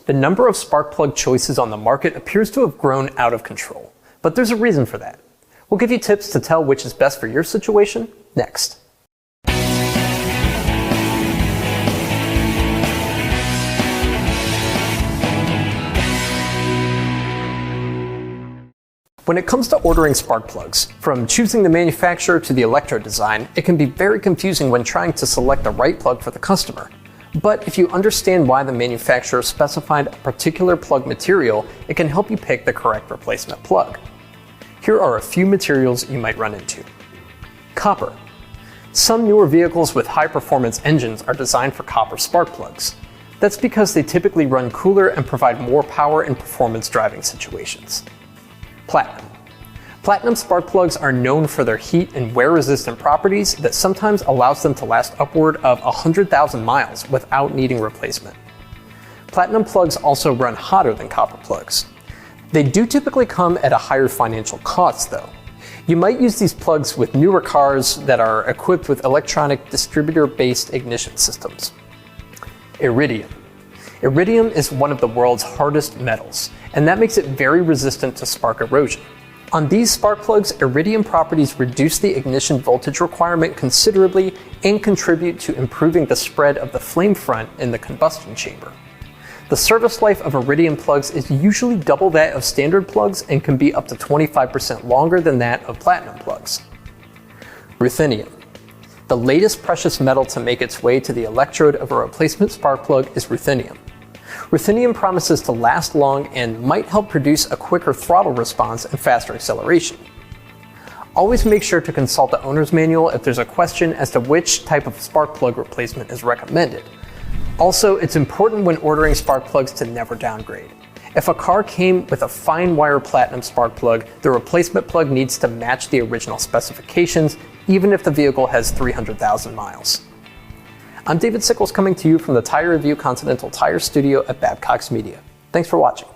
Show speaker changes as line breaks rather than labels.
The number of spark plug choices on the market appears to have grown out of control, but there's a reason for that. We'll give you tips to tell which is best for your situation next. When it comes to ordering spark plugs, from choosing the manufacturer to the electrode design, it can be very confusing when trying to select the right plug for the customer. But if you understand why the manufacturer specified a particular plug material, it can help you pick the correct replacement plug. Here are a few materials you might run into. Copper. Some newer vehicles with high-performance engines are designed for copper spark plugs. That's because they typically run cooler and provide more power in performance driving situations. Platinum. Platinum spark plugs are known for their heat and wear-resistant properties that sometimes allows them to last upward of 100,000 miles without needing replacement. Platinum plugs also run hotter than copper plugs. They do typically come at a higher financial cost though. You might use these plugs with newer cars that are equipped with electronic distributor-based ignition systems. Iridium. Iridium is one of the world's hardest metals, and that makes it very resistant to spark erosion. On these spark plugs, iridium properties reduce the ignition voltage requirement considerably and contribute to improving the spread of the flame front in the combustion chamber. The service life of iridium plugs is usually double that of standard plugs and can be up to 25% longer than that of platinum plugs. Ruthenium. The latest precious metal to make its way to the electrode of a replacement spark plug is ruthenium. Ruthenium promises to last long and might help produce a quicker throttle response and faster acceleration. Always make sure to consult the owner's manual if there's a question as to which type of spark plug replacement is recommended. Also, it's important when ordering spark plugs to never downgrade. If a car came with a fine wire platinum spark plug, the replacement plug needs to match the original specifications, even if the vehicle has 300,000 miles. I'm David Sickels coming to you from the Tire Review Continental Tire Studio at Babcox Media. Thanks for watching.